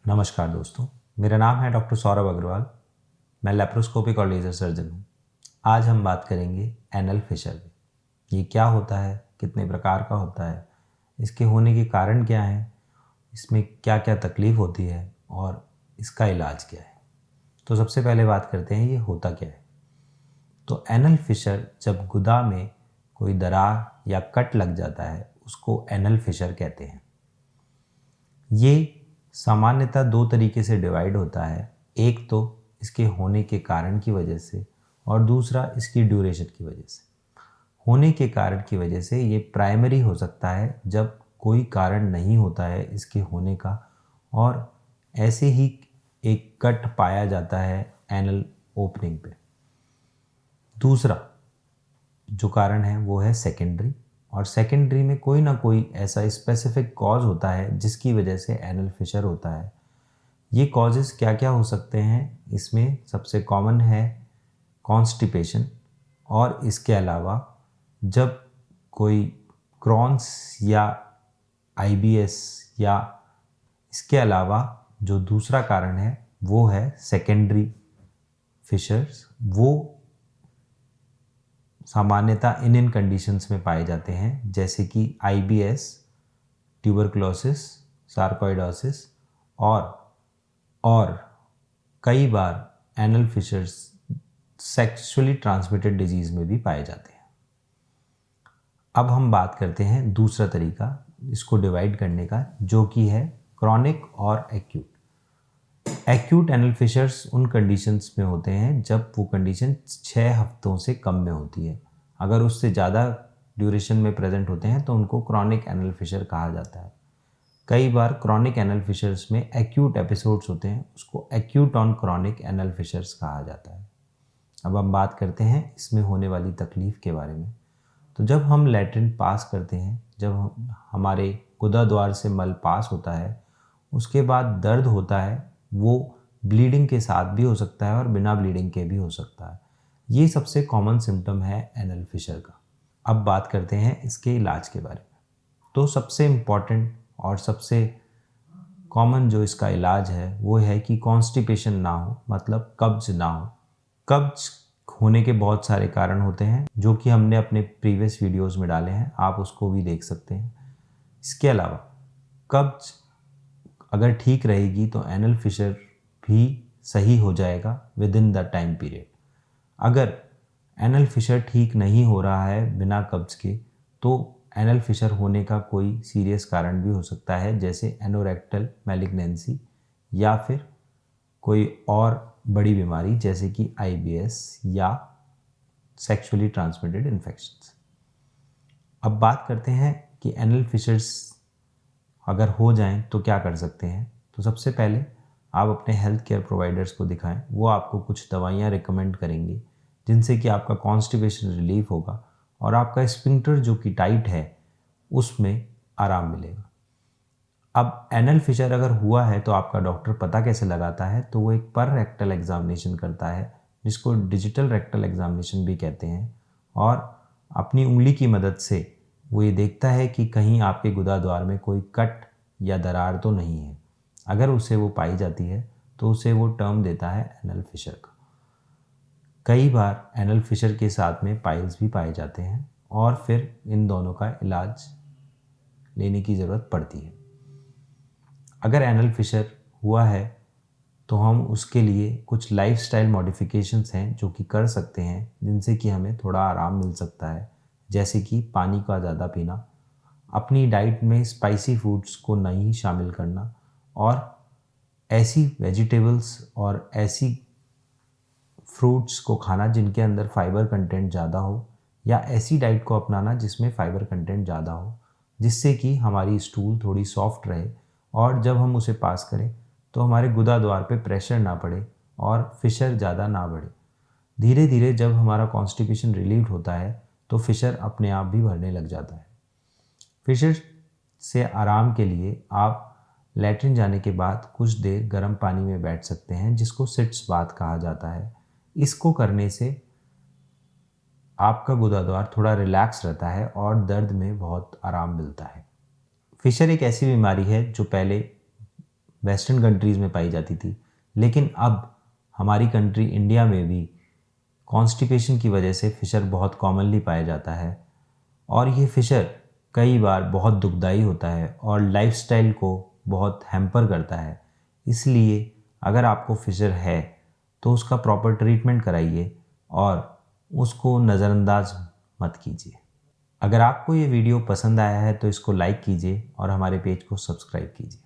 नमस्कार दोस्तों, मेरा नाम है डॉक्टर सौरभ अग्रवाल। मैं लेप्रोस्कोपिक और लेज़र सर्जन हूँ। आज हम बात करेंगे एनल फिशर में। ये क्या होता है, कितने प्रकार का होता है, इसके होने के कारण क्या हैं, इसमें क्या क्या तकलीफ़ होती है और इसका इलाज क्या है। तो सबसे पहले बात करते हैं ये होता क्या है। तो एनल फिशर जब गुदा में कोई दरार या कट लग जाता है उसको एनल फिशर कहते हैं। ये सामान्यतः दो तरीके से डिवाइड होता है। एक तो इसके होने के कारण की वजह से और दूसरा इसकी ड्यूरेशन की वजह से। होने के कारण की वजह से ये प्राइमरी हो सकता है जब कोई कारण नहीं होता है इसके होने का, और ऐसे ही एक कट पाया जाता है एनल ओपनिंग पे। दूसरा जो कारण है वो है सेकेंडरी, और सेकेंडरी में कोई ना कोई ऐसा स्पेसिफिक कॉज होता है जिसकी वजह से एनल फिशर होता है। ये कॉजेज़ क्या क्या हो सकते हैं, इसमें सबसे कॉमन है कॉन्स्टिपेशन, और इसके अलावा जब कोई क्रॉन्स या आईबीएस, या इसके अलावा जो दूसरा कारण है वो है सेकेंडरी फिशर्स। वो सामान्यतः इन कंडीशंस में पाए जाते हैं, जैसे कि आईबीएस, ट्यूबरकुलोसिस, सार्कोइडोसिस, और कई बार anal fissures sexually transmitted disease में भी पाए जाते हैं। अब हम बात करते हैं दूसरा तरीका इसको डिवाइड करने का, जो कि है क्रॉनिक और एक्यूट। एक्यूट एनल फिशर्स उन कंडीशंस में होते हैं जब वो कंडीशन 6 हफ्तों से कम में होती है। अगर उससे ज़्यादा ड्यूरेशन में प्रेजेंट होते हैं तो उनको क्रॉनिक एनल फिशर कहा जाता है। कई बार क्रॉनिक एनल फिशर्स में एक्यूट एपिसोड्स होते हैं, उसको acute on chronic anal fissures कहा जाता है। अब हम बात करते हैं इसमें होने वाली तकलीफ़ के बारे में। तो जब हम लैट्रिन पास करते हैं, जब हमारे गुदा द्वार से मल पास होता है, उसके बाद दर्द होता है। वो ब्लीडिंग के साथ भी हो सकता है और बिना ब्लीडिंग के भी हो सकता है। ये सबसे कॉमन सिम्टम है एनल फिशर का। अब बात करते हैं इसके इलाज के बारे में। तो सबसे इम्पॉर्टेंट और सबसे कॉमन जो इसका इलाज है वो है कि कॉन्स्टिपेशन ना हो, मतलब कब्ज ना हो। कब्ज होने के बहुत सारे कारण होते हैं जो कि हमने अपने प्रीवियस वीडियोस में डाले हैं, आप उसको भी देख सकते हैं। इसके अलावा कब्ज अगर ठीक रहेगी तो एनल फिशर भी सही हो जाएगा with in the time period. अगर एनल फिशर ठीक नहीं हो रहा है बिना कब्ज के, तो एनल फिशर होने का कोई सीरियस कारण भी हो सकता है, जैसे एनोरेक्टल मैलिग्नेंसी या फिर कोई और बड़ी बीमारी जैसे कि आईबीएस या सेक्सुअली ट्रांसमिटेड इन्फेक्शंस। अब बात करते हैं कि एनल फिशर्स अगर हो जाएं तो क्या कर सकते हैं। तो सबसे पहले आप अपने हेल्थ केयर प्रोवाइडर्स को दिखाएं, वो आपको कुछ दवाइयाँ रिकमेंड करेंगे जिनसे कि आपका कॉन्स्टिपेशन रिलीफ होगा और आपका स्फिंक्टर जो कि टाइट है उसमें आराम मिलेगा। अब एनल फिशर अगर हुआ है तो आपका डॉक्टर पता कैसे लगाता है, तो वो एक पर रेक्टल एग्जामिनेशन करता है जिसको डिजिटल रेक्टल एग्जामिनेशन भी कहते हैं, और अपनी उंगली की मदद से वो ये देखता है कि कहीं आपके गुदा द्वार में कोई कट या दरार तो नहीं है। अगर उसे वो पाई जाती है तो उसे वो टर्म देता है एनल फिशर का। कई बार एनल फिशर के साथ में पाइल्स भी पाए जाते हैं और फिर इन दोनों का इलाज लेने की ज़रूरत पड़ती है। अगर एनल फिशर हुआ है तो हम उसके लिए कुछ लाइफस्टाइल मॉडिफिकेशंस हैं जो कि कर सकते हैं, जिनसे कि हमें थोड़ा आराम मिल सकता है, जैसे कि पानी का ज़्यादा पीना, अपनी डाइट में स्पाइसी फूड्स को नहीं शामिल करना, और ऐसी वेजिटेबल्स और ऐसी फ्रूट्स को खाना जिनके अंदर फाइबर कंटेंट ज़्यादा हो, या ऐसी डाइट को अपनाना जिसमें फाइबर कंटेंट ज़्यादा हो, जिससे कि हमारी स्टूल थोड़ी सॉफ्ट रहे और जब हम उसे पास करें तो हमारे गुदा द्वार पे प्रेशर ना पड़े और फिशर ज़्यादा ना बढ़े। धीरे धीरे जब हमारा कॉन्स्टिपेशन रिलीव होता है तो फिशर अपने आप भी भरने लग जाता है। फिशर से आराम के लिए आप लैट्रिन जाने के बाद कुछ देर गर्म पानी में बैठ सकते हैं, जिसको सिट्स बाथ कहा जाता है। इसको करने से आपका गुदा द्वार थोड़ा रिलैक्स रहता है और दर्द में बहुत आराम मिलता है। फिशर एक ऐसी बीमारी है जो पहले वेस्टर्न कंट्रीज़ में पाई जाती थी, लेकिन अब हमारी कंट्री इंडिया में भी कॉन्स्टिपेशन की वजह से फिशर बहुत कॉमनली पाया जाता है और ये फिशर कई बार बहुत दुखदाई होता है और लाइफस्टाइल को बहुत हैम्पर करता है। इसलिए अगर आपको फिशर है तो उसका प्रॉपर ट्रीटमेंट कराइए और उसको नज़रअंदाज मत कीजिए। अगर आपको ये वीडियो पसंद आया है तो इसको लाइक कीजिए और हमारे पेज को सब्सक्राइब कीजिए।